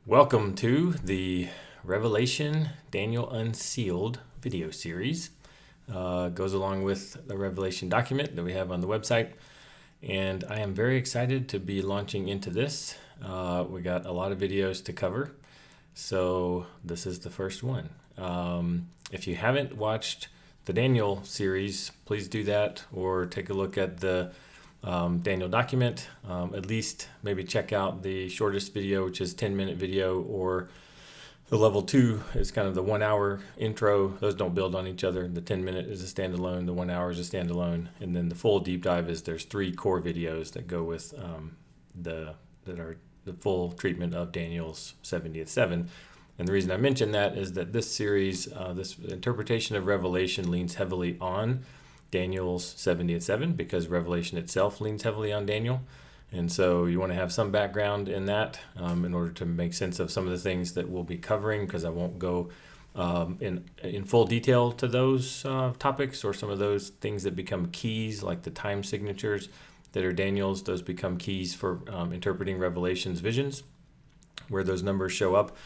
Welcome to the Revelation Daniel Unsealed video series. Goes along with the Revelation document that we have on the website. And I am very excited to be launching into this. We got a lot of videos to cover. So this is the first one. If you haven't watched the Daniel series, please do that or take a look at the Daniel document. At least maybe check out the shortest video, which is 10-minute video, or the level 2 is kind of the 1 hour intro. Those don't build on each other. The 10-minute is a standalone, the 1 hour is a standalone, and then the full deep dive is there's 3 core videos that go with that are the full treatment of Daniel's 70th 7. And the reason I mention that is that this series, this interpretation of Revelation leans heavily on Daniel's 70th 7 because Revelation itself leans heavily on Daniel. And so you want to have some background in that in order to make sense of some of the things that we'll be covering, because I won't go in full detail to those topics or some of those things that become keys, like the time signatures that are Daniel's. Those become keys for interpreting Revelation's visions, where those numbers show up,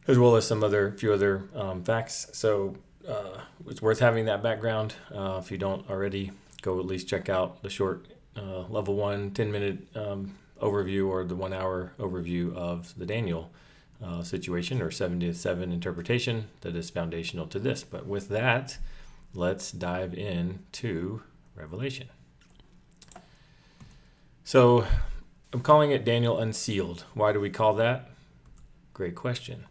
as well as some few other facts. So it's worth having that background. If you don't already, go at least check out the short level 1 10-minute overview, or the 1 hour overview of the Daniel situation, or 70th 7 interpretation that is foundational to this. But with that, let's dive into Revelation. So I'm calling it Daniel Unsealed. Why do we call that? Great question.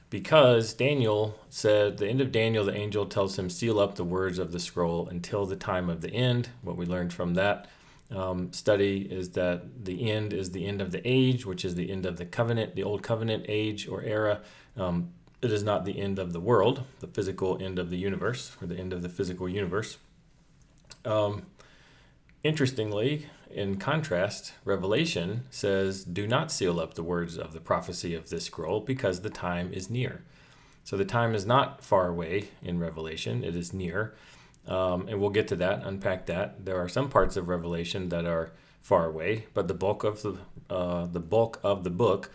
Because Daniel said, the end of Daniel, the angel tells him, seal up the words of the scroll until the time of the end. What we learned from that study is that the end is the end of the age, which is the end of the covenant, the old covenant age or era. It is not the end of the world, the physical end of the universe, or the end of the physical universe. Interestingly, in contrast, Revelation says, do not seal up the words of the prophecy of this scroll, because the time is near. So the time is not far away in Revelation, it is near. And we'll get to that, unpack that. There are some parts of Revelation that are far away, but the bulk of the book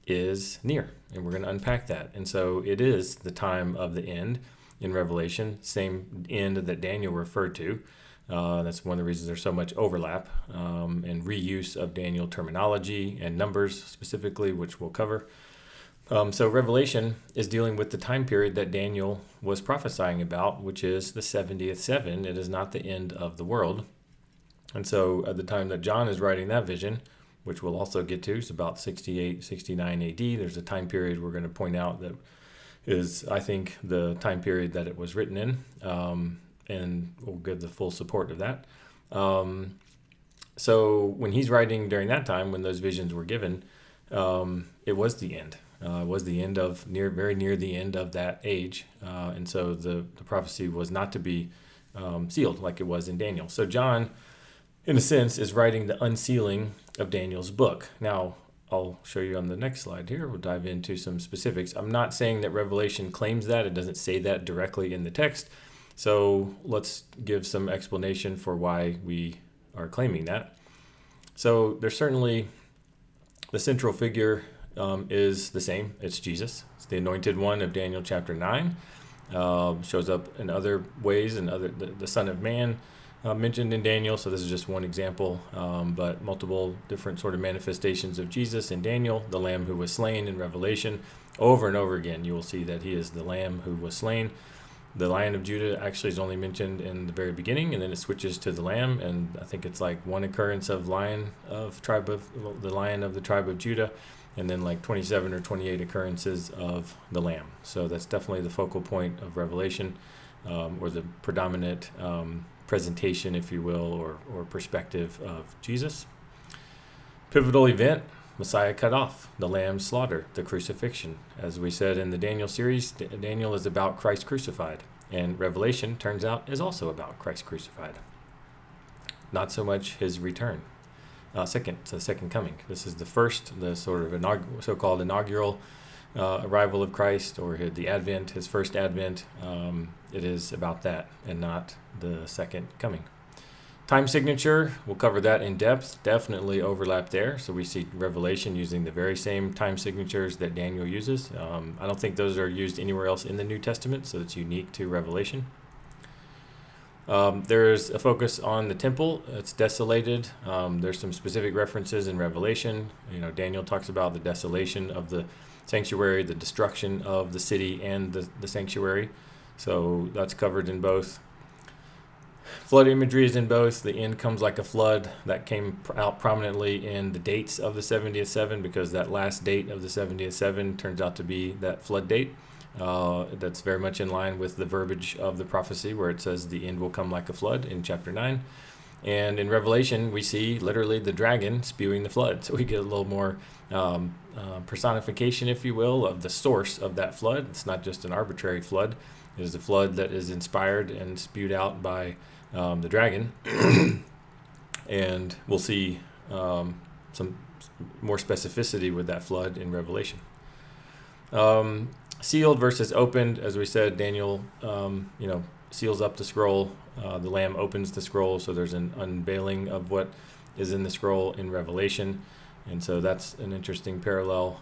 is near, and we're going to unpack that. And so it is the time of the end in Revelation, same end that Daniel referred to. That's one of the reasons there's so much overlap and reuse of Daniel terminology and numbers specifically, which we'll cover. So Revelation is dealing with the time period that Daniel was prophesying about, which is the 70th 7. It is not the end of the world. And so at the time that John is writing that vision, which we'll also get to, is about 68, 69 AD. There's a time period we're going to point out that is, I think, the time period that it was written in. And we'll give the full support of that. So when he's writing during that time, when those visions were given, it was the end. It was the end of very near the end of that age. And so the prophecy was not to be sealed like it was in Daniel. So John, in a sense, is writing the unsealing of Daniel's book. Now, I'll show you on the next slide here. We'll dive into some specifics. I'm not saying that Revelation claims that. It doesn't say that directly in the text. So let's give some explanation for why we are claiming that. So there's certainly the central figure is the same. It's Jesus. It's the anointed one of Daniel chapter 9. Shows up in other ways, and the Son of Man mentioned in Daniel. So this is just one example, but multiple different sort of manifestations of Jesus in Daniel, the Lamb who was slain in Revelation. Over and over again, you will see that he is the Lamb who was slain. The Lion of Judah actually is only mentioned in the very beginning, and then it switches to the Lamb, and I think it's like one occurrence of the Lion of the tribe of Judah, and then like 27 or 28 occurrences of the Lamb. So that's definitely the focal point of Revelation, or the predominant presentation, if you will, or perspective of Jesus. Pivotal event: Messiah cut off, the Lamb slaughter, the crucifixion. As we said in the Daniel series, Daniel is about Christ crucified, and Revelation, turns out, is also about Christ crucified. Not so much his return. The second coming. This is the sort of so-called inaugural arrival of Christ, or the Advent, his first Advent. It is about that, and not the second coming. Time signature, we'll cover that in depth, definitely overlap there. So we see Revelation using the very same time signatures that Daniel uses. I don't think those are used anywhere else in the New Testament, so it's unique to Revelation. There's a focus on the temple. It's desolated. There's some specific references in Revelation. Daniel talks about the desolation of the sanctuary, the destruction of the city and the sanctuary. So that's covered in both. Flood imagery is in both. The end comes like a flood. That came out prominently in the dates of the 70th seven, because that last date of the 70th seven turns out to be that flood date. That's very much in line with the verbiage of the prophecy where it says the end will come like a flood in chapter 9. And in Revelation, we see literally the dragon spewing the flood. So we get a little more personification, if you will, of the source of that flood. It's not just an arbitrary flood. It is a flood that is inspired and spewed out by the dragon. And we'll see some more specificity with that flood in Revelation. Sealed versus opened, as we said, Daniel, seals up the scroll. The Lamb opens the scroll, so there's an unveiling of what is in the scroll in Revelation, and so that's an interesting parallel.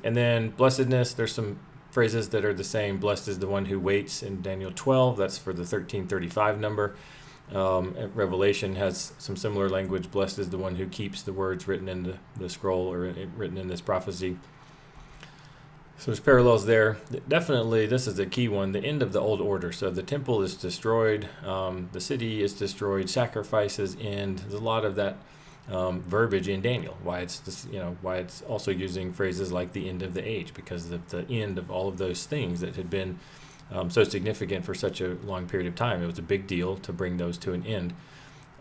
And then blessedness, there's some phrases that are the same. Blessed is the one who waits in Daniel 12. That's for the 1335 number. Revelation has some similar language. Blessed is the one who keeps the words written in the scroll or written in this prophecy. So there's parallels there. Definitely, this is a key one, the end of the old order. So the temple is destroyed, the city is destroyed, sacrifices end. There's a lot of that verbiage in Daniel. Why it's also using phrases like the end of the age, because of the end of all of those things that had been so significant for such a long period of time. It was a big deal to bring those to an end.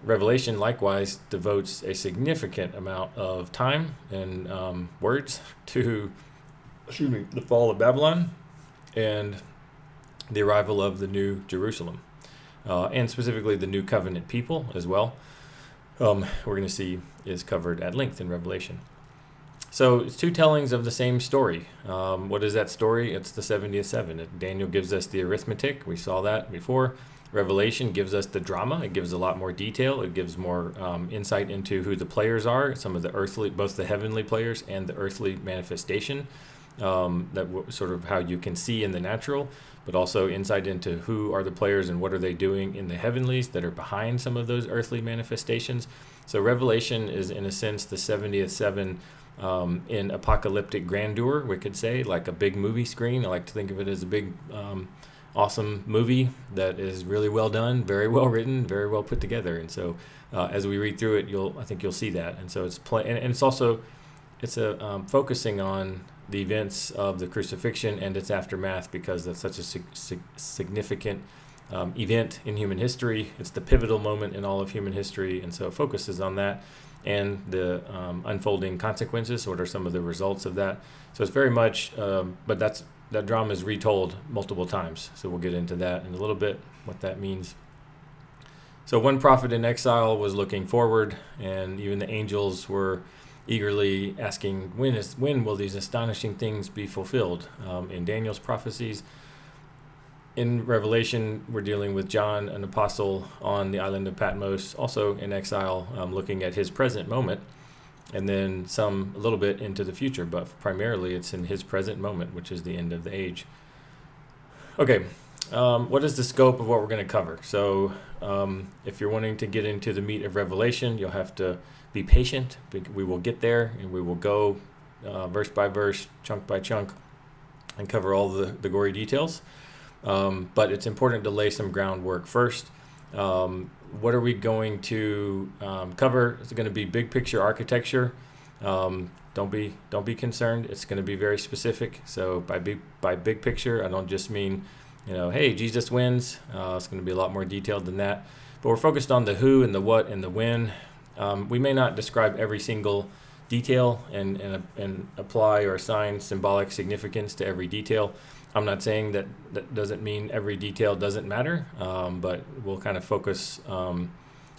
Revelation likewise devotes a significant amount of time and words to the fall of Babylon and the arrival of the new Jerusalem, and specifically the new covenant people as well. We're going to see is covered at length in Revelation. So it's two tellings of the same story. What is that story? It's the 70th seven. Daniel gives us the arithmetic. We saw that before. Revelation gives us the drama. It gives a lot more detail. It gives more insight into who the players are, some of the earthly, both the heavenly players and the earthly manifestation. Sort of how you can see in the natural, but also insight into who are the players and what are they doing in the heavenlies that are behind some of those earthly manifestations. So Revelation is, in a sense, the 70th seven in apocalyptic grandeur, we could say, like a big movie screen. I like to think of it as a big, awesome movie that is really well done, very well written, very well put together. And so as we read through it, I think you'll see that. And so it's it's also focusing on the events of the crucifixion and its aftermath, because that's such a significant event in human history. It's the pivotal moment in all of human history, and so it focuses on that and the unfolding consequences. What are some of the results of that? So it's very much, but that drama is retold multiple times. So we'll get into that in a little bit, what that means. So one prophet in exile was looking forward, and even the angels were eagerly asking, when will these astonishing things be fulfilled? In Daniel's prophecies. In Revelation, we're dealing with John, an apostle on the island of Patmos, also in exile, looking at his present moment, and then a little bit into the future, but primarily it's in his present moment, which is the end of the age. Okay, what is the scope of what we're going to cover? So if you're wanting to get into the meat of Revelation, you'll have to be patient. We will get there, and we will go verse by verse, chunk by chunk, and cover all the gory details. But it's important to lay some groundwork first. What are we going to cover? It's going to be big picture architecture. Don't be concerned. It's going to be very specific. So by big picture, I don't just mean, hey, Jesus wins. It's going to be a lot more detailed than that. But we're focused on the who and the what and the when. We may not describe every single detail and apply or assign symbolic significance to every detail. I'm not saying that doesn't mean every detail doesn't matter, but we'll kind of focus,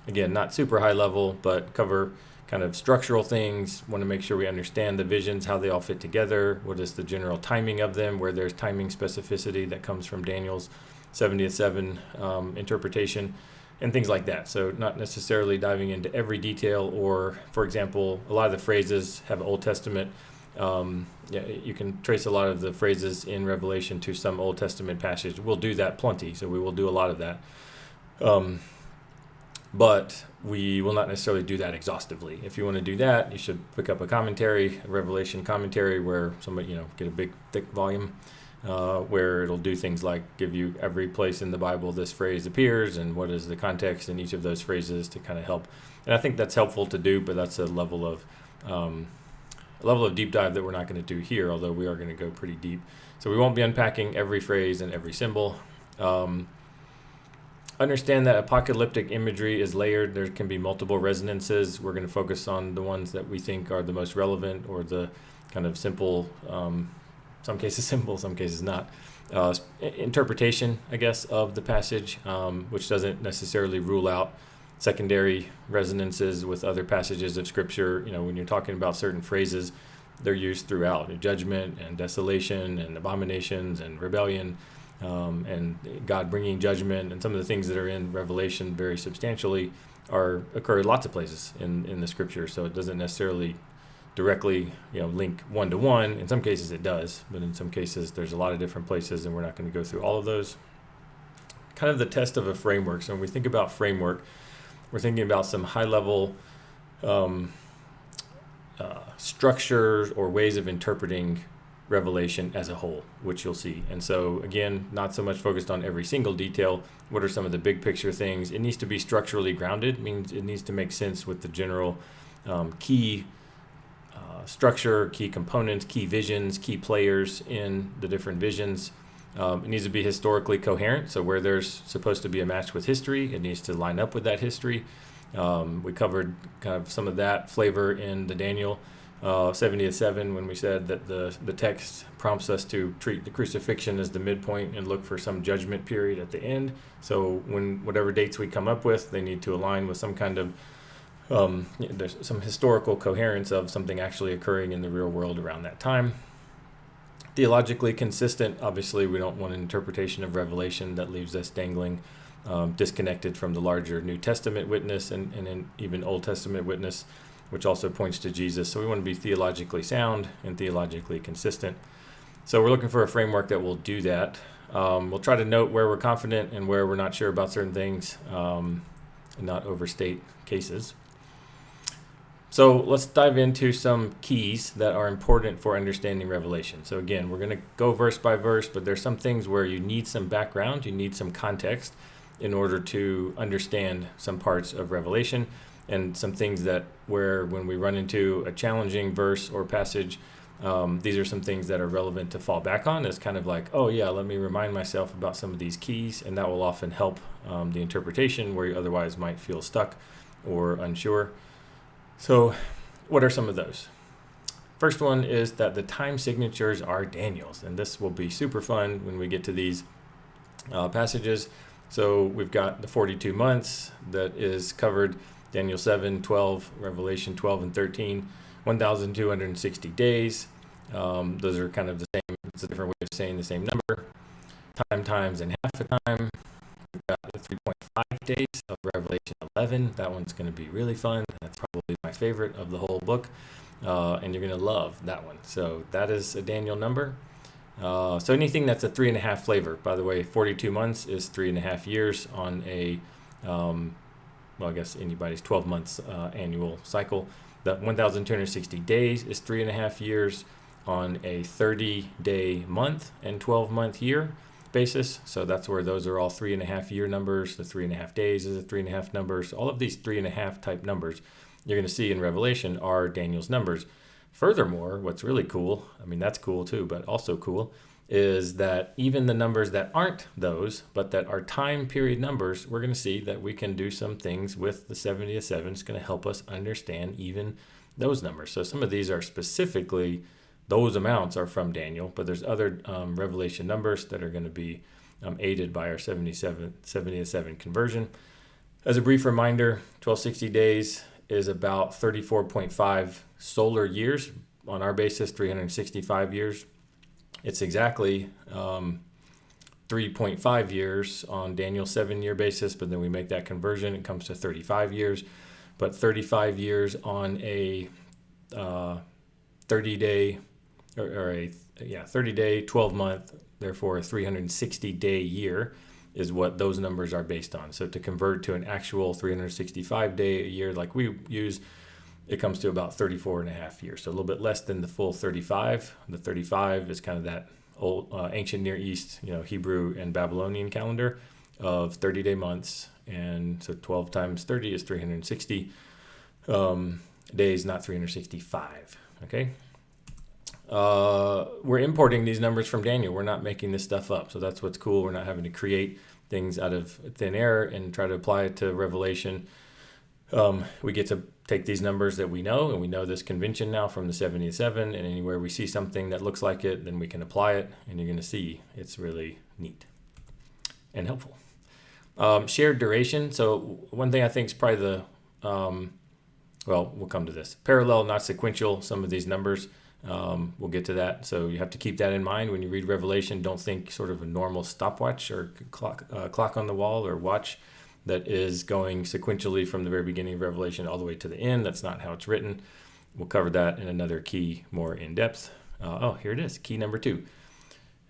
again, not super high level, but cover kind of structural things. Want to make sure we understand the visions, how they all fit together, what is the general timing of them, where there's timing specificity that comes from Daniel's 70th seven interpretation. and things like that. So not necessarily diving into every detail, or for example, a lot of the phrases have Old Testament. You can trace a lot of the phrases in Revelation to some Old Testament passage. We'll do that plenty, so we will do a lot of that. But we will not necessarily do that exhaustively. If you want to do that, you should pick up a commentary, a Revelation commentary, where somebody, get a big, thick volume, where it'll do things like give you every place in the Bible this phrase appears and what is the context in each of those phrases to kind of help. And I think that's helpful to do, but that's a level of deep dive that we're not going to do here, although we are going to go pretty deep. So we won't be unpacking every phrase and every symbol. Understand that apocalyptic imagery is layered. There can be multiple resonances. We're going to focus on the ones that we think are the most relevant, or the kind of simple, some cases simple, some cases not, interpretation, I guess, of the passage, which doesn't necessarily rule out secondary resonances with other passages of Scripture. When you're talking about certain phrases, they're used throughout: judgment and desolation and abominations and rebellion, and God bringing judgment, and some of the things that are in Revelation very substantially occur in lots of places in the Scripture. So it doesn't necessarily directly link one to one. In some cases it does, but in some cases there's a lot of different places, and we're not going to go through all of those. Kind of the test of a framework. So when we think about framework, we're thinking about some high-level structures or ways of interpreting Revelation as a whole, which you'll see. And so again, not so much focused on every single detail. What are some of the big picture things? It needs to be structurally grounded, means it needs to make sense with the general key structure, key components, key visions, key players in the different visions. It needs to be historically coherent. So where there's supposed to be a match with history, it needs to line up with that history. We covered kind of some of that flavor in the Daniel 70 to 7 when we said that the text prompts us to treat the crucifixion as the midpoint and look for some judgment period at the end. So whatever dates we come up with, they need to align with some kind of there's some historical coherence of something actually occurring in the real world around that time. Theologically consistent. Obviously, we don't want an interpretation of Revelation that leaves us dangling, disconnected from the larger New Testament witness and even Old Testament witness, which also points to Jesus. So we want to be theologically sound and theologically consistent. So we're looking for a framework that will do that. We'll try to note where we're confident and where we're not sure about certain things, and not overstate cases. So let's dive into some keys that are important for understanding Revelation. So again, we're going to go verse by verse, but there's some things where you need some background, you need some context in order to understand some parts of Revelation, and some things that when we run into a challenging verse or passage, these are some things that are relevant to fall back on. It's kind of like, oh yeah, let me remind myself about some of these keys, and that will often help the interpretation where you otherwise might feel stuck or unsure. So what are some of those? First one is that the time signatures are Daniel's, and this will be super fun when we get to these passages. So we've got the 42 months that is covered, Daniel 7, 12, Revelation 12 and 13, 1,260 days. Those are kind of the same, it's a different way of saying the same number. Time times and half a time. We've got the 3.5 days of Revelation 11. That one's going to be really fun. That's probably my favorite of the whole book. And you're going to love that one. So that is a Daniel number. So anything that's a 3.5 flavor, by the way, 42 months is 3.5 years on a, I guess anybody's 12 months annual cycle. The 1,260 days is 3.5 years on a 30-day month and 12-month year basis. So that's where those are all 3.5 year numbers. The 3.5 days is a 3.5 numbers. All of these 3.5 type numbers you're going to see in Revelation are Daniel's numbers. Furthermore, what's really cool, I mean, that's cool too, but also cool, is that even the numbers that aren't those, but that are time period numbers, we're going to see that we can do some things with the 70 to 7. It's going to help us understand even those numbers. So some of these are specifically, those amounts are from Daniel, but there's other Revelation numbers that are going to be aided by our 70 to 7 conversion. As a brief reminder, 1260 days is about 34.5 solar years. On our basis, 365 years. It's exactly 3 3.5 years on Daniel's 7-year basis, but then we make that conversion, it comes to 35 years. But 35 years on a 30-day, 30-day, 12-month, therefore a 360-day year is what those numbers are based on. So to convert to an actual 365-day a year like we use, it comes to about 34 and a half years. So a little bit less than the full 35. The 35 is kind of that old ancient Near East, Hebrew and Babylonian calendar of 30-day months. And so 12 times 30 is 360 days, not 365. Okay. We're importing these numbers from Daniel. We're not making this stuff up. So that's what's cool. We're not having to create things out of thin air and try to apply it to Revelation. We get to take these numbers that we know, and we know this convention now from the 77, and anywhere we see something that looks like it, then we can apply it, and you're going to see it's really neat and helpful. Shared duration. So one thing I think is probably we'll come to this. Parallel, not sequential, some of these numbers. We'll get to that. So you have to keep that in mind when you read Revelation. Don't think sort of a normal stopwatch or clock on the wall or watch that is going sequentially from the very beginning of Revelation all the way to the end. That's not how it's written. We'll cover that in another key more in depth. Here it is, key number 2.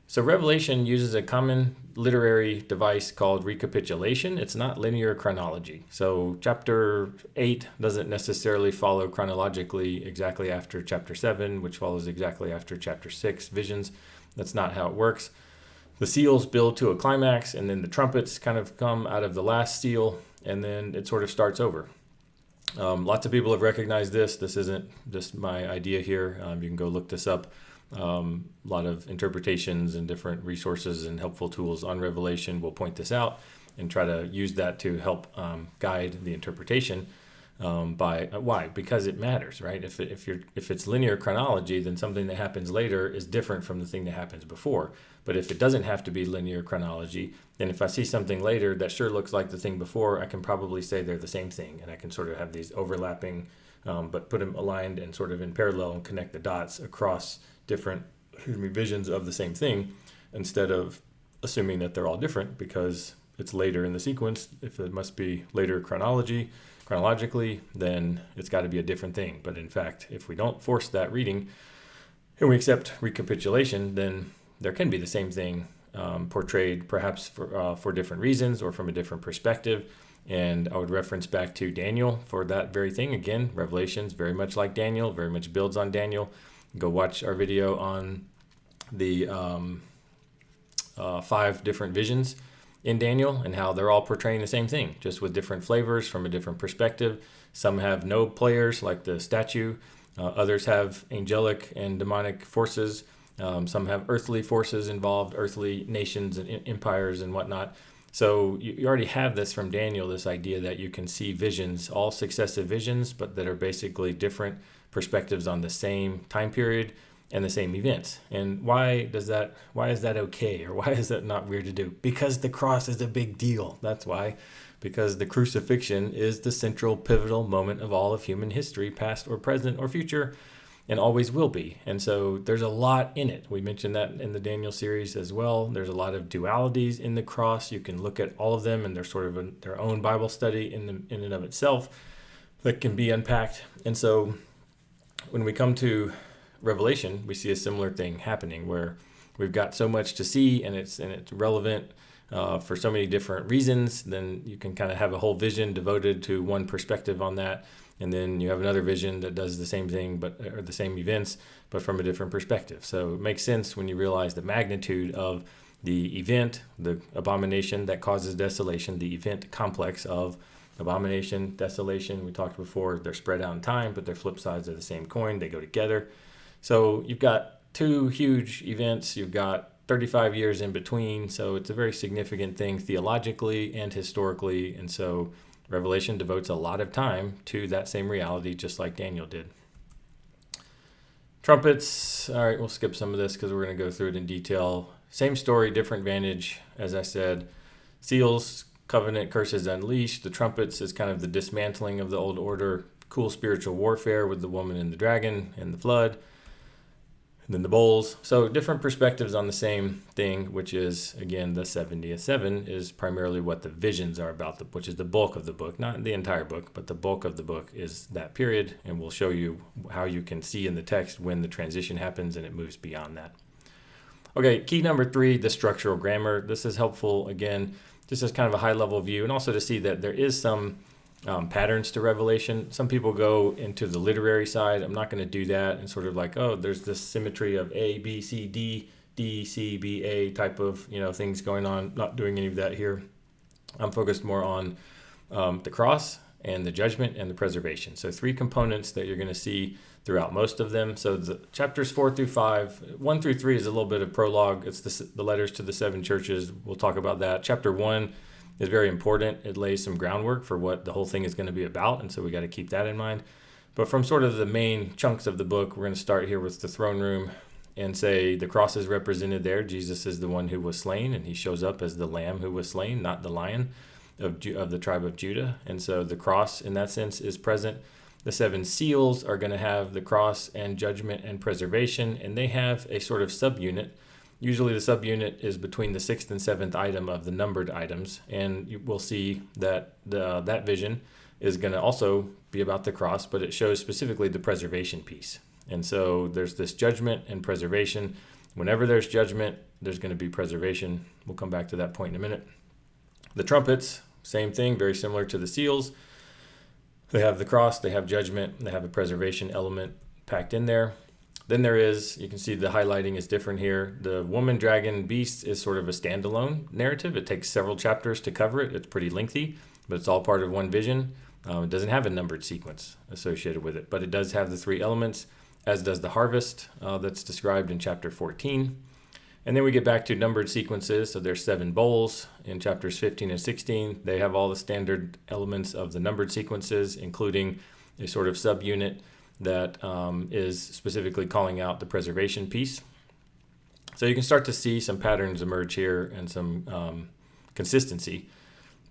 So Revelation uses a common literary device called recapitulation. It's not linear chronology. So chapter 8 doesn't necessarily follow chronologically exactly after chapter 7, which follows exactly after chapter 6, visions. That's not how it works. The seals build to a climax, and then the trumpets kind of come out of the last seal, and then it sort of starts over. Lots of people have recognized this. This isn't just my idea here. You can go look this up. A lot of interpretations and different resources and helpful tools on Revelation will point this out and try to use that to help guide the interpretation. Why? Because it matters, right? If it's linear chronology, then something that happens later is different from the thing that happens before. But if it doesn't have to be linear chronology, then if I see something later that sure looks like the thing before, I can probably say they're the same thing, and I can sort of have these overlapping, but put them aligned and sort of in parallel and connect the dots across different visions of the same thing, instead of assuming that they're all different because it's later in the sequence. If it must be later chronologically, then it's got to be a different thing. But in fact, if we don't force that reading and we accept recapitulation, then there can be the same thing portrayed perhaps for different reasons or from a different perspective. And I would reference back to Daniel for that very thing. Again, Revelation's very much like Daniel, very much builds on Daniel. Go watch our video on the 5 different visions in Daniel and how they're all portraying the same thing, just with different flavors from a different perspective. Some have no players like the statue. Others have angelic and demonic forces. Some have earthly forces involved, earthly nations and empires and whatnot. So you already have this from Daniel, this idea that you can see visions, all successive visions, but that are basically different perspectives on the same time period and the same events. And why is that okay? Or why is that not weird to do? Because the cross is a big deal. That's why. Because the crucifixion is the central pivotal moment of all of human history, past or present or future, and always will be. And so there's a lot in it. We mentioned that in the Daniel series as well. There's a lot of dualities in the cross. You can look at all of them, and they're sort of their own Bible study in and of itself that can be unpacked. And so when we come to Revelation, we see a similar thing happening where we've got so much to see, and it's relevant for so many different reasons. Then you can kind of have a whole vision devoted to one perspective on that. And then you have another vision that does the same thing, or the same events, but from a different perspective. So it makes sense when you realize the magnitude of the event, the abomination that causes desolation, the event complex of abomination, desolation. We talked before, they're spread out in time, but they're flip sides of the same coin. They go together. So you've got 2 huge events. You've got 35 years in between. So it's a very significant thing theologically and historically. And so Revelation devotes a lot of time to that same reality, just like Daniel did. Trumpets. All right, we'll skip some of this because we're going to go through it in detail. Same story, different vantage, as I said. Seals, covenant, curses unleashed. The trumpets is kind of the dismantling of the old order. Cool spiritual warfare with the woman and the dragon and the flood. And then the bowls. So different perspectives on the same thing, which is, again, the 70th seven is primarily what the visions are about, which is the bulk of the book. Not the entire book, but the bulk of the book is that period. And we'll show you how you can see in the text when the transition happens and it moves beyond that. Okay, key number 3, the structural grammar. This is helpful, again, just as kind of a high-level view, and also to see that there is some patterns to Revelation. Some people go into the literary side. I'm not going to do that, and sort of like, oh, there's this symmetry of A, B, C, D, D, C, B, A type of things going on. Not doing any of that here. I'm focused more on the cross and the judgment and the preservation. So 3 components that you're going to see throughout most of them. So the chapters 4 through 5, 1 through 3 is a little bit of prologue. It's the letters to the 7 churches. We'll talk about that. Chapter 1 is very important. It lays some groundwork for what the whole thing is going to be about, and so we got to keep that in mind. But from sort of the main chunks of the book, we're going to start here with the throne room and say the cross is represented there. Jesus is the one who was slain, and he shows up as the lamb who was slain, not the lion of the tribe of Judah. And so the cross, in that sense, is present. The 7 seals are going to have the cross and judgment and preservation, and they have a sort of subunit. Usually the subunit is between the 6th and 7th item of the numbered items, and you will see that that vision is going to also be about the cross, but it shows specifically the preservation piece. And so there's this judgment and preservation. Whenever there's judgment, there's going to be preservation. We'll come back to that point in a minute. The trumpets, same thing, very similar to the seals. They have the cross, they have judgment, they have a preservation element packed in there. Then there is, you can see the highlighting is different here. The woman, dragon, beast is sort of a standalone narrative. It takes several chapters to cover it. It's pretty lengthy, but it's all part of one vision. It doesn't have a numbered sequence associated with it, but it does have the 3 elements, as does the harvest that's described in chapter 14. And then we get back to numbered sequences. So there's 7 bowls in chapters 15 and 16. They have all the standard elements of the numbered sequences, including a sort of subunit that is specifically calling out the preservation piece. So you can start to see some patterns emerge here and some consistency.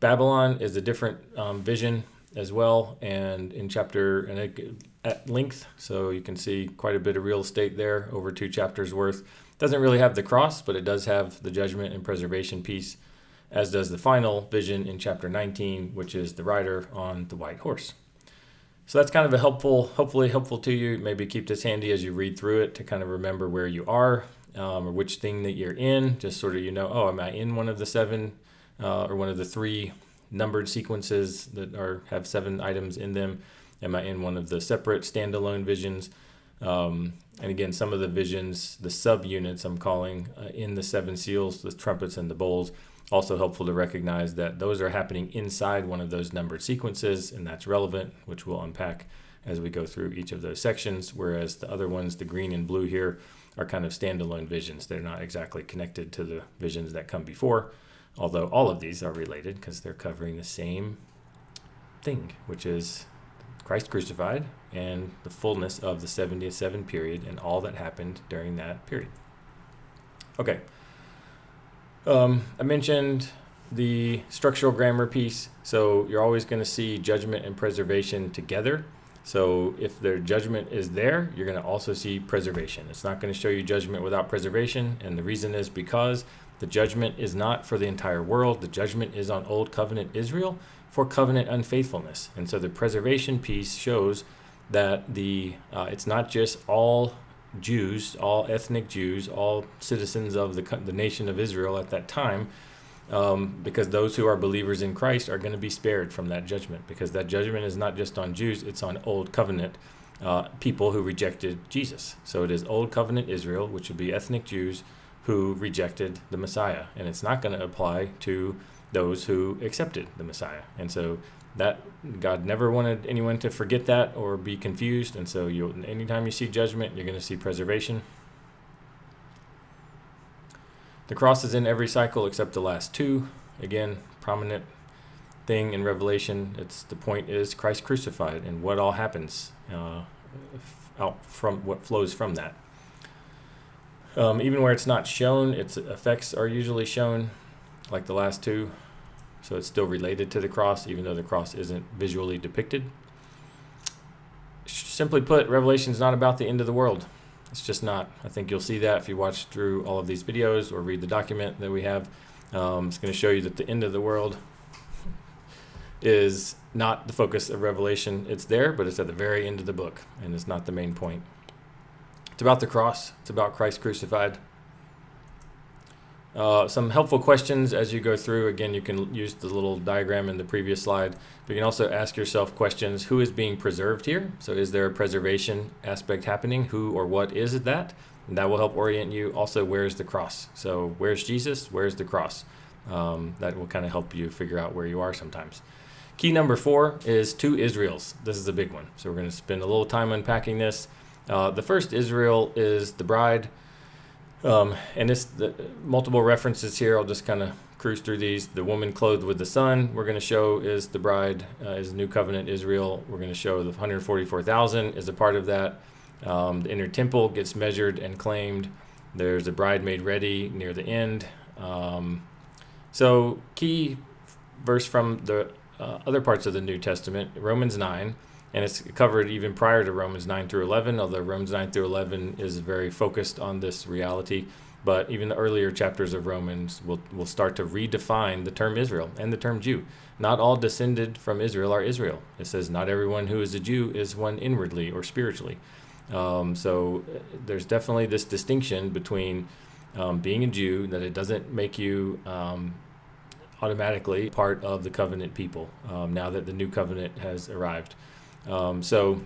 Babylon is a different vision as well, and in chapter and at length, so you can see quite a bit of real estate there, over 2 chapters worth. Doesn't really have the cross, but it does have the judgment and preservation piece, as does the final vision in chapter 19, which is the rider on the white horse. So that's kind of a hopefully helpful to you. Maybe keep this handy as you read through it to kind of remember where you are or which thing that you're in. Just sort of, oh, am I in one of the 7 or one of the 3 numbered sequences that have 7 items in them? Am I in one of the separate standalone visions? And again, some of the visions, the subunits I'm calling in the 7 seals, the trumpets and the bowls, also helpful to recognize that those are happening inside one of those numbered sequences, and that's relevant, which we'll unpack as we go through each of those sections, whereas the other ones, the green and blue here, are kind of standalone visions. They're not exactly connected to the visions that come before, although all of these are related because they're covering the same thing, which is Christ crucified and the fullness of the 70th seven period and all that happened during that period. Okay. I mentioned the structural grammar piece. So you're always going to see judgment and preservation together. So if their judgment is there, you're going to also see preservation. It's not going to show you judgment without preservation. And the reason is because the judgment is not for the entire world. The judgment is on Old Covenant Israel for covenant unfaithfulness. And so the preservation piece shows that it's not just all Jews, all ethnic Jews, all citizens of the nation of Israel at that time, because those who are believers in Christ are going to be spared from that judgment, because that judgment is not just on Jews, it's on Old Covenant people who rejected Jesus. So it is Old Covenant Israel, which would be ethnic Jews who rejected the Messiah, and it's not going to apply to those who accepted the Messiah. And so that God never wanted anyone to forget that or be confused. And so anytime you see judgment, you're going to see preservation. The cross is in every cycle except the last 2. Again, prominent thing in Revelation. The point is Christ crucified and what all happens out from what flows from that. Even where it's not shown, its effects are usually shown, like the last 2. So it's still related to the cross, even though the cross isn't visually depicted. Simply put, Revelation is not about the end of the world. It's just not. I think you'll see that if you watch through all of these videos or read the document that we have. It's going to show you that the end of the world is not the focus of Revelation. It's there, but it's at the very end of the book, and it's not the main point. It's about the cross. It's about Christ crucified. Some helpful questions as you go through. Again, you can use the little diagram in the previous slide, but you can also ask yourself questions. Who is being preserved here? So is there a preservation aspect happening? Who or what is that? And that will help orient you. Also, where's the cross? So where's Jesus? Where's the cross? That will kind of help you figure out where you are sometimes. Key number 4 is 2 Israels. This is a big one. So we're going to spend a little time unpacking this. The first Israel is the bride. And it's the multiple references here. I'll just kind of cruise through these. The woman clothed with the sun, we're going to show, is the bride, is New Covenant Israel. We're going to show the 144,000 is a part of that. The inner temple gets measured and claimed. There's a bride made ready near the end. So key verse from the other parts of the New Testament, Romans 9. And it's covered even prior to Romans 9 through 11, although Romans 9 through 11 is very focused on this reality. But even the earlier chapters of Romans will start to redefine the term Israel and the term Jew. Not all descended from Israel are Israel. It says not everyone who is a Jew is one inwardly or spiritually. So there's definitely this distinction between being a Jew, that it doesn't make you automatically part of the covenant people now that the new covenant has arrived. So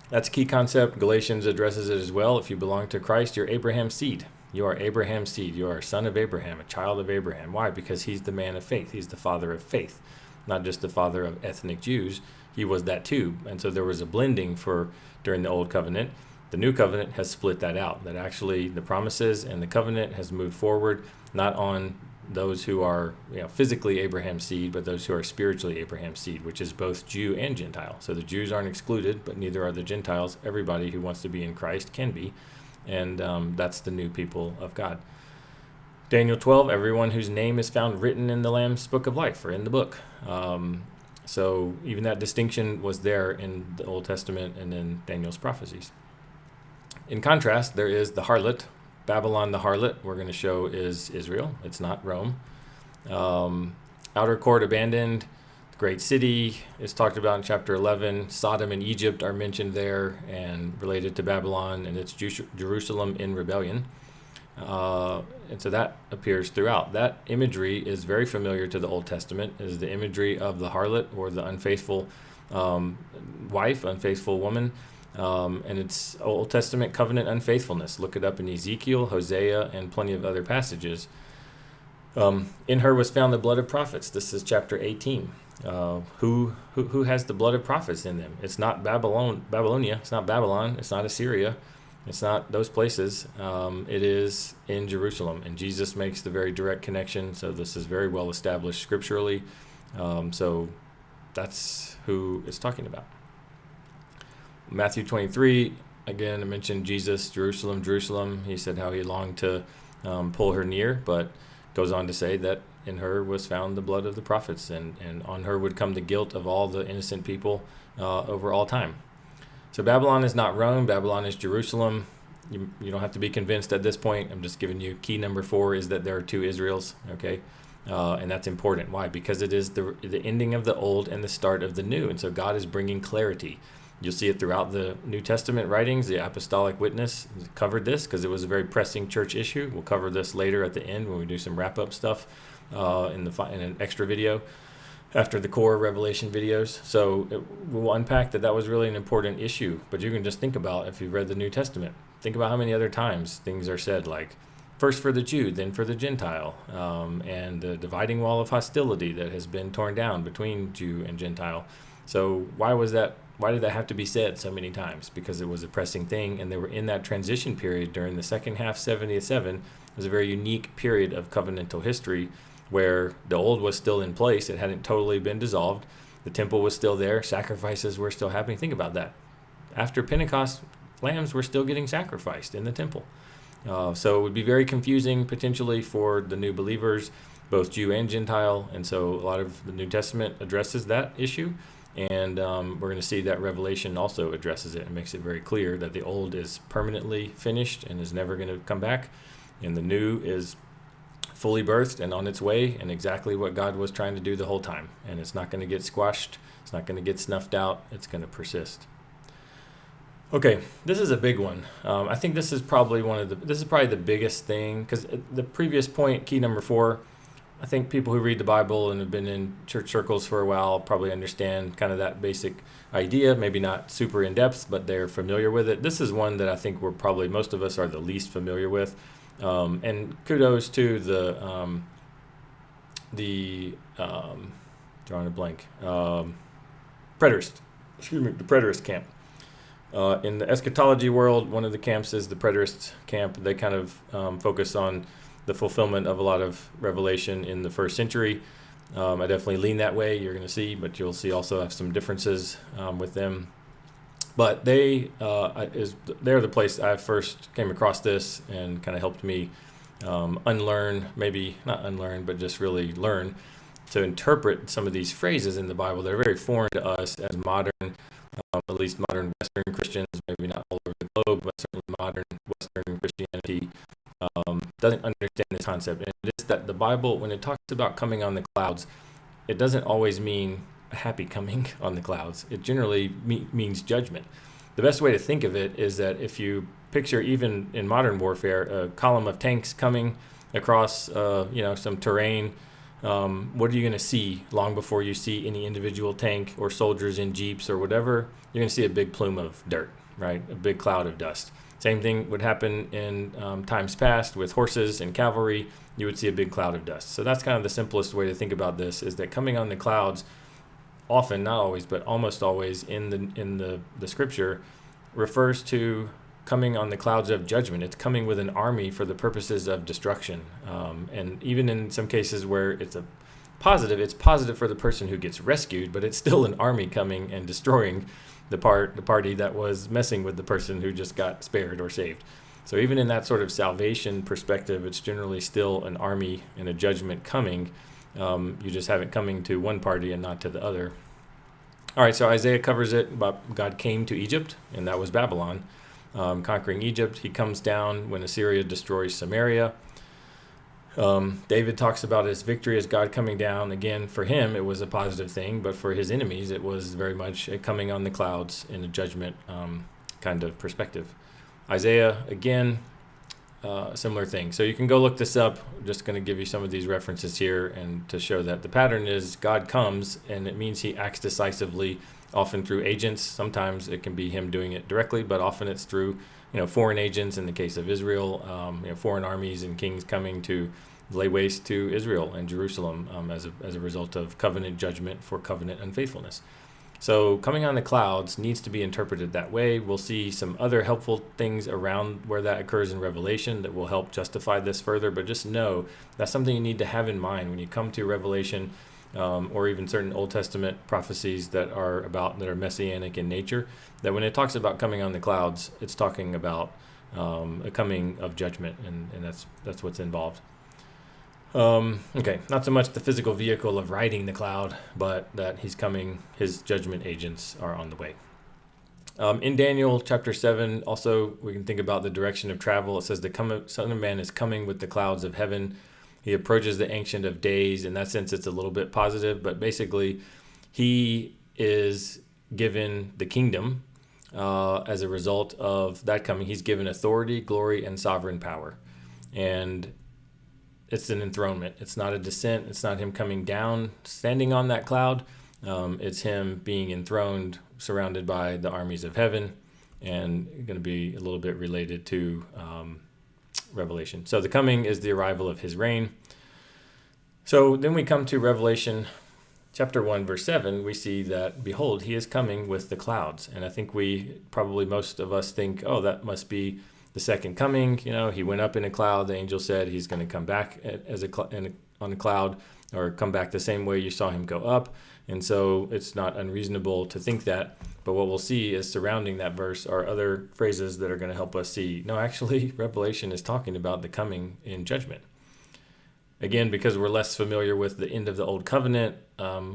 that's a key concept. Galatians addresses it as well. If you belong to Christ, you're Abraham's seed. You are Abraham's seed. You are a son of Abraham, a child of Abraham. Why? Because he's the man of faith. He's the father of faith, not just the father of ethnic Jews. He was that too. And so there was a blending during the old covenant. The new covenant has split that out, that actually the promises and the covenant has moved forward, not on those who are physically Abraham's seed, but those who are spiritually Abraham's seed, which is both Jew and Gentile. So the Jews aren't excluded, but neither are the Gentiles. Everybody who wants to be in Christ can be, and that's the new people of God. Daniel 12, everyone whose name is found written in the Lamb's book of life, or in the book. So even that distinction was there in the Old Testament and in Daniel's prophecies. In contrast, there is the harlot. Babylon the harlot, we're going to show, is Israel. It's not Rome. Outer court abandoned. The great city is talked about in chapter 11. Sodom and Egypt are mentioned there and related to Babylon, and it's Jerusalem in rebellion. And so that appears throughout. That imagery is very familiar to the Old Testament, is the imagery of the harlot or the unfaithful wife, unfaithful woman. And it's Old Testament covenant unfaithfulness. Look it up in Ezekiel, Hosea, and plenty of other passages. In her was found the blood of prophets. This is chapter 18. Who has the blood of prophets in them? It's not Babylonia. It's not Babylon. It's not Assyria. It's not those places. It is in Jerusalem. And Jesus makes the very direct connection. So this is very well established scripturally. So that's who it's talking about. Matthew 23, again, I mentioned Jesus, Jerusalem, Jerusalem. He said how he longed to pull her near, but goes on to say that in her was found the blood of the prophets, and on her would come the guilt of all the innocent people over all time. So Babylon is not Rome. Babylon is Jerusalem. You don't have to be convinced at this point. I'm just giving you key number 4 is that there are 2 Israels, okay? And that's important. Why? Because it is the ending of the old and the start of the new, and so God is bringing clarity. You'll see it throughout the New Testament writings. The apostolic witness covered this because it was a very pressing church issue. We'll cover this later at the end when we do some wrap-up stuff in an extra video after the core Revelation videos. So we'll unpack that was really an important issue. But you can just think about, if you've read the New Testament, think about how many other times things are said like, first for the Jew, then for the Gentile, and the dividing wall of hostility that has been torn down between Jew and Gentile. So why did that have to be said so many times? Because it was a pressing thing, and they were in that transition period during the second half, 70-7. It was a very unique period of covenantal history where the old was still in place. It hadn't totally been dissolved. The temple was still there. Sacrifices were still happening. Think about that. After Pentecost, lambs were still getting sacrificed in the temple. So it would be very confusing potentially for the new believers, both Jew and Gentile. And so a lot of the New Testament addresses that issue. And we're going to see that Revelation also addresses it and makes it very clear that the old is permanently finished and is never going to come back, and the new is fully birthed and on its way, and exactly what God was trying to do the whole time. And it's not going to get squashed. It's not going to get snuffed out. It's going to persist. Okay, this is a big one. I think this is probably the biggest thing, because the previous point, key number 4, I think people who read the Bible and have been in church circles for a while probably understand kind of that basic idea, maybe not super in depth, but they're familiar with it. This is one that I think most of us are the least familiar with. And kudos to the drawing a blank, preterist, the preterist camp. In the eschatology world, one of the camps is the preterist camp. They kind of focus on the fulfillment of a lot of revelation in the first century. I definitely lean that way, you're going to see, but you'll see also have some differences with them. But they're the place I first came across this and kind of helped me unlearn, maybe not unlearn, but just really learn to interpret some of these phrases in the Bible that are very foreign to us as modern, at least modern Western Christians, maybe not all over the globe, but certainly modern Western Christianity doesn't understand this concept. And it is that the Bible, when it talks about coming on the clouds, it doesn't always mean a happy coming on the clouds. It generally means judgment. The best way to think of it is that if you picture, even in modern warfare, a column of tanks coming across some terrain, what are you going to see long before you see any individual tank or soldiers in jeeps or whatever? You're going to see a big plume of dirt, right? A big cloud of dust. Same thing would happen in times past with horses and cavalry. You would see a big cloud of dust. So that's kind of the simplest way to think about this, is that coming on the clouds, often, not always, but almost always in the scripture, refers to coming on the clouds of judgment. It's coming with an army for the purposes of destruction. And even in some cases where it's positive for the person who gets rescued, but it's still an army coming and destroying the party that was messing with the person who just got spared or saved. So even in that sort of salvation perspective, it's generally still an army and a judgment coming. You just have it coming to one party and not to the other. All right, so Isaiah covers it about God came to Egypt, and that was Babylon, conquering Egypt. He comes down when Assyria destroys Samaria. David talks about his victory as God coming down. Again, for him, it was a positive thing, but for his enemies, it was very much a coming on the clouds in a judgment kind of perspective. Isaiah, again, similar thing. So you can go look this up. I'm just going to give you some of these references here, and to show that the pattern is God comes, and it means he acts decisively, often through agents. Sometimes it can be him doing it directly, but often it's through foreign agents. In the case of Israel, foreign armies and kings coming to lay waste to Israel and Jerusalem as a result of covenant judgment for covenant unfaithfulness. So coming on the clouds needs to be interpreted that way. We'll see some other helpful things around where that occurs in Revelation that will help justify this further, but just know that's something you need to have in mind when you come to Revelation, or even certain Old Testament prophecies that are messianic in nature, that when it talks about coming on the clouds, it's talking about a coming of judgment, and that's what's involved. Okay, not so much the physical vehicle of riding the cloud, but that he's coming, his judgment agents are on the way. In Daniel chapter 7, also we can think about the direction of travel. It says the Son of Man is coming with the clouds of heaven. He approaches the Ancient of Days. In that sense, it's a little bit positive, but basically he is given the kingdom as a result of that coming. He's given authority, glory, and sovereign power. And it's an enthronement. It's not a descent. It's not him coming down, standing on that cloud. It's him being enthroned, surrounded by the armies of heaven, and going to be a little bit related to Revelation. So the coming is the arrival of his reign. So then we come to Revelation chapter 1, verse 7. We see that, behold, he is coming with the clouds. And I think most of us think, oh, that must be the second coming. He went up in a cloud. The angel said he's going to come back on a cloud, or come back the same way you saw him go up. And so it's not unreasonable to think that. But what we'll see is surrounding that verse are other phrases that are going to help us see, no, actually, Revelation is talking about the coming in judgment. Again, because we're less familiar with the end of the old covenant,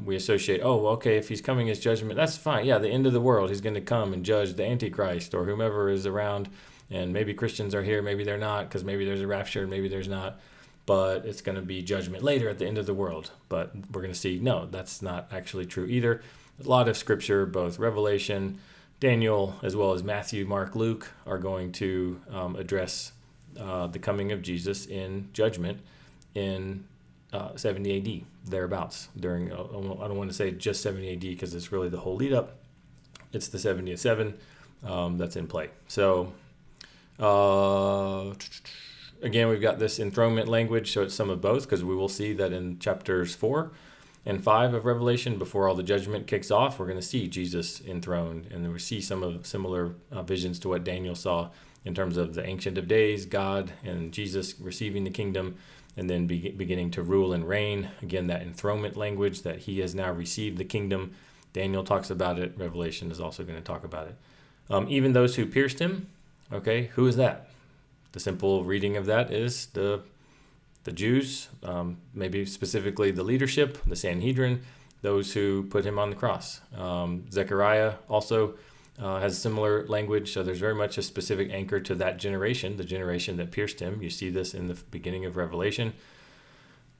we associate, okay, if he's coming as judgment, that's fine. Yeah, the end of the world, he's going to come and judge the Antichrist or whomever is around. And maybe Christians are here, maybe they're not, because maybe there's a rapture and maybe there's not. But it's going to be judgment later at the end of the world. But we're going to see, no, that's not actually true either. A lot of scripture, both Revelation, Daniel, as well as Matthew, Mark, Luke, are going to address the coming of Jesus in judgment in 70 AD, thereabouts. During, I don't want to say just 70 AD because it's really the whole lead up. It's the 70 of 7 that's in play. So, again, we've got this enthronement language, so it's some of both, because we will see that in chapters 4 and 5 of Revelation, before all the judgment kicks off, we're going to see Jesus enthroned, and then we see some of similar visions to what Daniel saw in terms of the Ancient of Days, God, and Jesus receiving the kingdom, and then beginning to rule and reign. Again, that enthronement language, that he has now received the kingdom. Daniel talks about it. Revelation is also going to talk about it. Even those who pierced him, okay, who is that? The simple reading of that is the Jews, maybe specifically the leadership, the Sanhedrin, those who put him on the cross. Zechariah also has similar language, so there's very much a specific anchor to that generation, the generation that pierced him. You see this in the beginning of Revelation.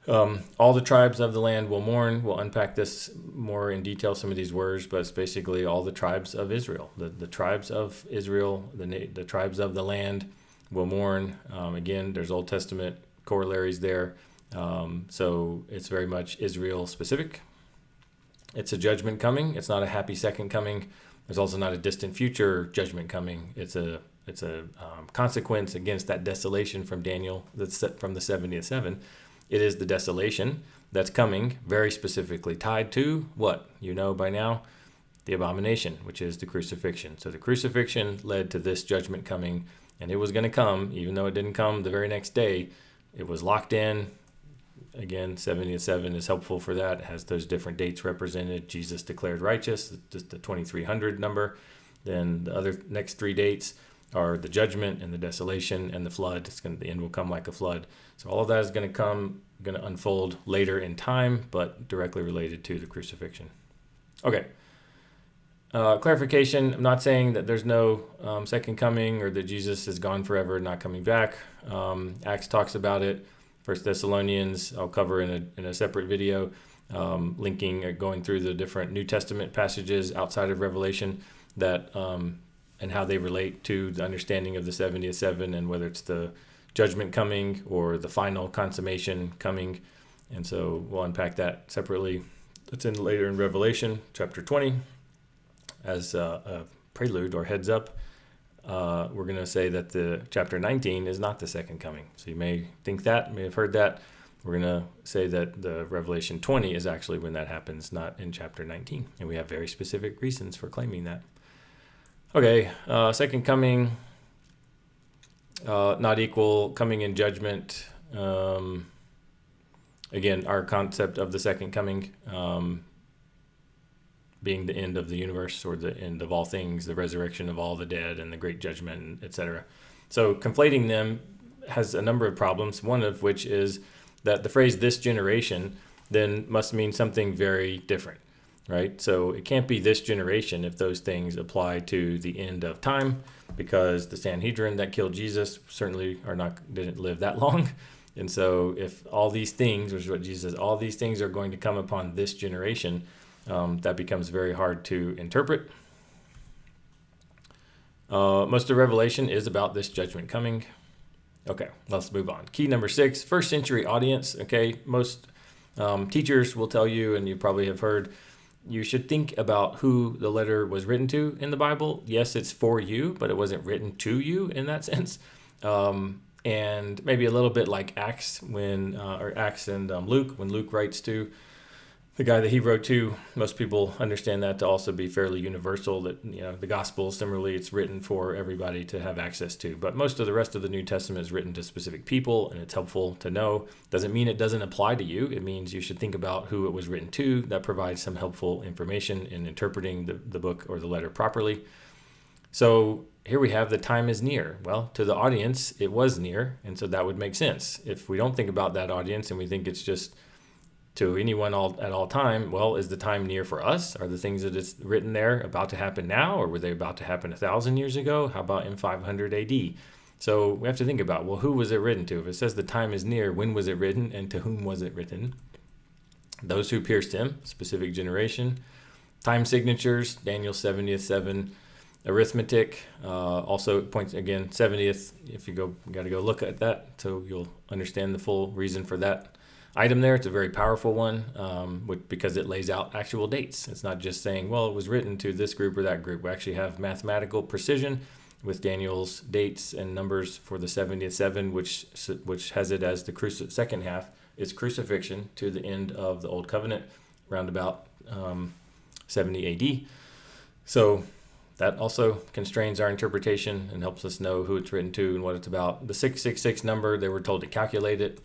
All the tribes of the land will mourn. We'll unpack this more in detail, some of these words, but it's basically all the tribes of Israel. The tribes of Israel, the tribes of the land will mourn. Again, there's Old Testament corollaries there. So it's very much Israel specific. It's a judgment coming. It's not a happy second coming. There's also not a distant future judgment coming. It's a consequence against that desolation from Daniel, that's from the 70th 7. It is the desolation that's coming, very specifically tied to what? You know by now, the abomination, which is the crucifixion. So the crucifixion led to this judgment coming, and it was going to come, even though it didn't come the very next day. It was locked in. Again, 70 and 7 is helpful for that. It has those different dates represented. Jesus declared righteous, just the 2300 number. Then the other next 3 dates are the judgment and the desolation and the flood. The end will come like a flood. So all of that is going to unfold later in time, but directly related to the crucifixion. Okay. Clarification, I'm not saying that there's no second coming or that Jesus is gone forever, not coming back. Acts talks about it. 1 Thessalonians, I'll cover in a separate video, linking or going through the different New Testament passages outside of Revelation that and how they relate to the understanding of the 70th 7 and whether it's the judgment coming or the final consummation coming. And so we'll unpack that separately. That's later in Revelation chapter 20. As a prelude or heads up, we're going to say that the chapter 19 is not the second coming. So you may think that, may have heard that. We're going to say that the Revelation 20 is actually when that happens, not in chapter 19. And we have very specific reasons for claiming that. Okay, second coming, not equal, coming in judgment. Again, our concept of the second coming being the end of the universe or the end of all things, the resurrection of all the dead and the great judgment, etc. So conflating them has a number of problems, one of which is that the phrase this generation then must mean something very different, right? So it can't be this generation if those things apply to the end of time, because the Sanhedrin that killed Jesus certainly didn't live that long. And so if all these things, which is what Jesus says, all these things are going to come upon this generation, that becomes very hard to interpret. Most of Revelation is about this judgment coming. Okay, let's move on. Key number 6, first century audience. Okay, most teachers will tell you, and you probably have heard, you should think about who the letter was written to in the Bible. Yes, it's for you, but it wasn't written to you in that sense. And maybe a little bit like Acts and Luke, when Luke writes to the guy that he wrote to. Most people understand that to also be fairly universal, that the gospel, similarly, it's written for everybody to have access to. But most of the rest of the New Testament is written to specific people, and it's helpful to know. Doesn't mean it doesn't apply to you. It means you should think about who it was written to. That provides some helpful information in interpreting the book or the letter properly. So here we have the time is near. Well, to the audience, it was near, and so that would make sense. If we don't think about that audience and we think it's just to anyone at all time, well, is the time near for us? Are the things that it's written there about to happen now, or were they about to happen 1,000 years ago? How about in 500 AD? So we have to think about, well, who was it written to? If it says the time is near, when was it written, and to whom was it written? Those who pierced him, specific generation. Time signatures, Daniel 70th 7. Arithmetic, also points again 70th. If you got to go look at that, so you'll understand the full reason for that item there. It's a very powerful one, because it lays out actual dates. It's not just saying, well, it was written to this group or that group. We actually have mathematical precision with Daniel's dates and numbers for the 70th 7, which has it as the second half is crucifixion to the end of the Old Covenant, around about 70 AD. So that also constrains our interpretation and helps us know who it's written to and what it's about. The 666 number, they were told to calculate it,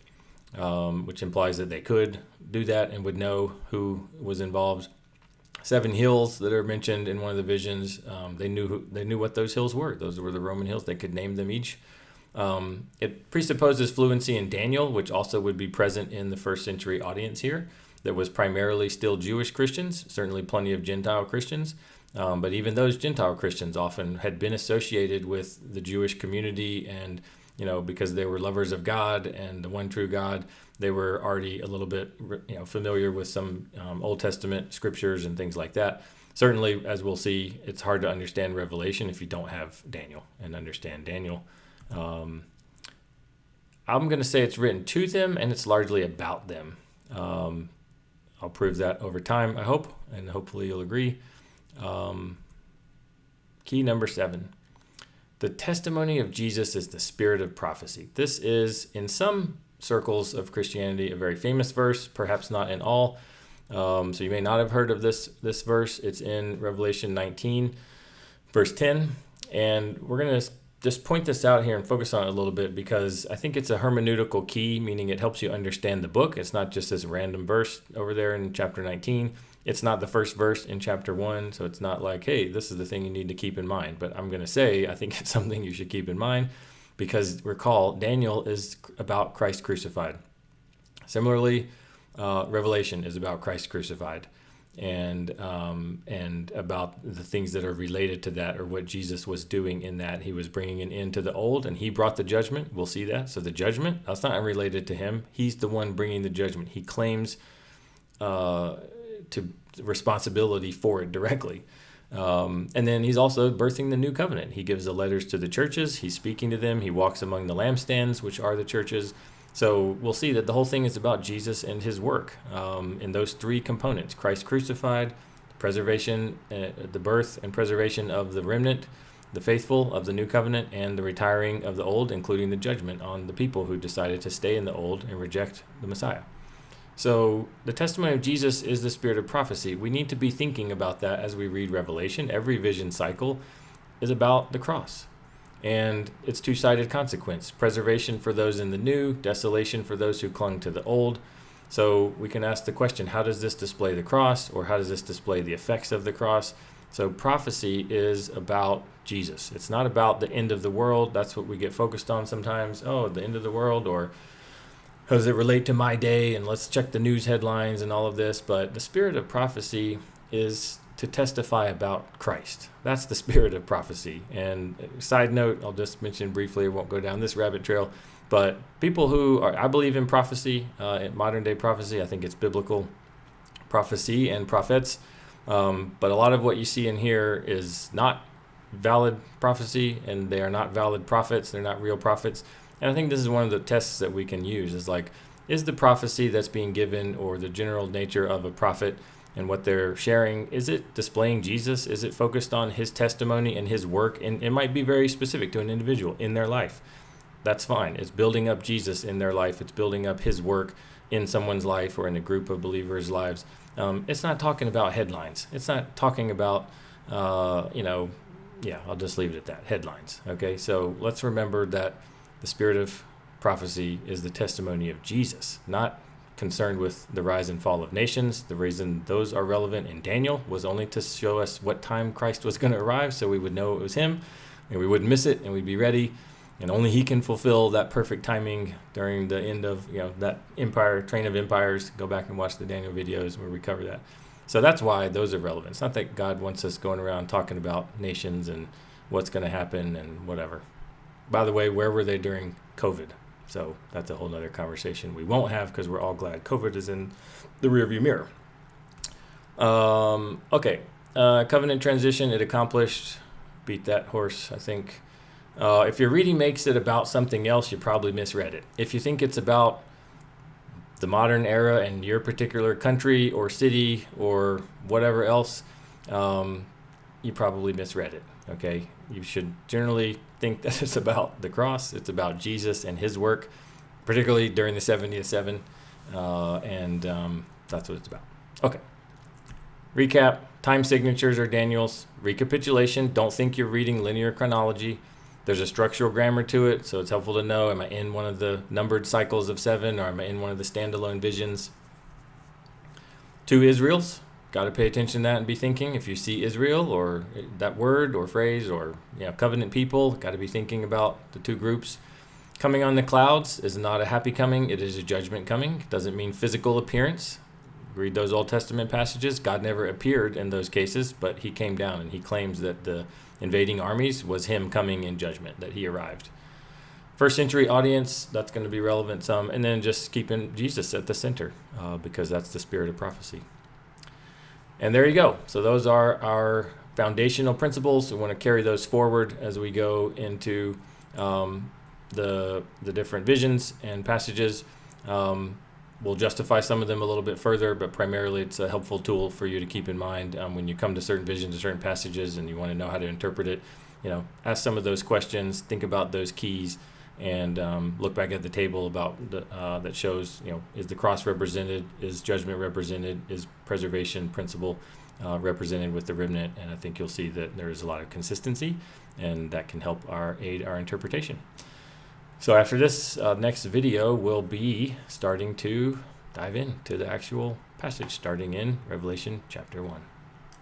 which implies that they could do that and would know who was involved. 7 hills that are mentioned in one of the visions, they knew what those hills were. Those were the Roman hills. They could name them each. It presupposes fluency in Daniel, which also would be present in the first century audience here. That was primarily still Jewish Christians, certainly plenty of Gentile Christians. But even those Gentile Christians often had been associated with the Jewish community, and because they were lovers of God and the one true God, they were already a little bit familiar with some Old Testament scriptures and things like that. Certainly, as we'll see, it's hard to understand Revelation if you don't have Daniel and understand Daniel. I'm going to say it's written to them, and it's largely about them. I'll prove that over time, I hope, and hopefully you'll agree. Key number 7. The testimony of Jesus is the spirit of prophecy. This is, in some circles of Christianity, a very famous verse, perhaps not in all. So you may not have heard of this verse. It's in Revelation 19, verse 10. And we're going to just point this out here and focus on it a little bit, because I think it's a hermeneutical key, meaning it helps you understand the book. It's not just this random verse over there in chapter 19. It's not the first verse in chapter 1, so it's not like, hey, this is the thing you need to keep in mind. But I'm going to say I think it's something you should keep in mind, because recall, Daniel is about Christ crucified. Similarly, Revelation is about Christ crucified, and about the things that are related to that, or what Jesus was doing in that. He was bringing an end to the old, and he brought the judgment. We'll see that. So the judgment, that's not related to him. He's the one bringing the judgment. He claims to responsibility for it directly. And then he's also birthing the new covenant. He gives the letters to the churches. He's speaking to them. He walks among the lampstands, which are the churches. So we'll see that the whole thing is about Jesus and his work in those 3 components: Christ crucified, preservation, the birth and preservation of the remnant, the faithful of the new covenant, and the retiring of the old, including the judgment on the people who decided to stay in the old and reject the Messiah. So the testimony of Jesus is the spirit of prophecy. We need to be thinking about that as we read Revelation. Every vision cycle is about the cross and its 2-sided consequence: preservation for those in the new, desolation for those who clung to the old. So we can ask the question, how does this display the cross, or how does this display the effects of the cross? So prophecy is about Jesus. It's not about the end of the world. That's what we get focused on sometimes. Oh, the end of the world, or how does it relate to my day? And let's check the news headlines and all of this. But the spirit of prophecy is to testify about Christ. That's the spirit of prophecy. And side note, I'll just mention briefly, I won't go down this rabbit trail, but people who are, I believe in prophecy, in modern day prophecy. I think it's biblical prophecy and prophets. But a lot of what you see in here is not valid prophecy, and they are not valid prophets. They're not real prophets. And I think this is one of the tests that we can use, is like, is the prophecy that's being given, or the general nature of a prophet and what they're sharing, is it displaying Jesus? Is it focused on his testimony and his work? And it might be very specific to an individual in their life. That's fine. It's building up Jesus in their life. It's building up his work in someone's life or in a group of believers' lives. It's not talking about headlines. It's not talking about, I'll just leave it at that, headlines. Okay, so let's remember that the spirit of prophecy is the testimony of Jesus, not concerned with the rise and fall of nations. The reason those are relevant in Daniel was only to show us what time Christ was going to arrive, so we would know it was him. and we wouldn't miss it, and we'd be ready. And only he can fulfill that perfect timing during the end of that train of empires. Go back and watch the Daniel videos where we cover that. So that's why those are relevant. It's not that God wants us going around talking about nations and what's going to happen and whatever. By the way, where were they during COVID? So that's a whole nother conversation we won't have, because we're all glad COVID is in the rearview mirror. Okay. Covenant transition, it accomplished. Beat that horse, I think. If your reading makes it about something else, you probably misread it. If you think it's about the modern era and your particular country or city or whatever else, you probably misread it. Okay, you should generally think that it's about the cross. It's about Jesus and his work, particularly during the 70th seven, and that's what it's about. Okay. Recap. Time signatures are Daniel's. Recapitulation. Don't think you're reading linear chronology. There's a structural grammar to it, so it's helpful to know, am I in one of the numbered cycles of 7, or am I in one of the standalone visions? 2 Israels. Got to pay attention to that and be thinking. If you see Israel or that word or phrase or covenant people, got to be thinking about the 2 groups. Coming on the clouds is not a happy coming. It is a judgment coming. It doesn't mean physical appearance. Read those Old Testament passages. God never appeared in those cases, but he came down, and he claims that the invading armies was him coming in judgment, that he arrived. First century audience, that's going to be relevant some. And then just keeping Jesus at the center, because that's the spirit of prophecy. And there you go. So those are our foundational principles. We want to carry those forward as we go into the different visions and passages. We'll justify some of them a little bit further, but primarily it's a helpful tool for you to keep in mind when you come to certain visions or certain passages and you want to know how to interpret it. Ask some of those questions, think about those keys, and look back at the table about that shows, is the cross represented, is judgment represented, is preservation principle represented with the remnant, and I think you'll see that there is a lot of consistency, and that can help aid our interpretation. So after this next video, we'll be starting to dive into the actual passage, starting in Revelation chapter 1.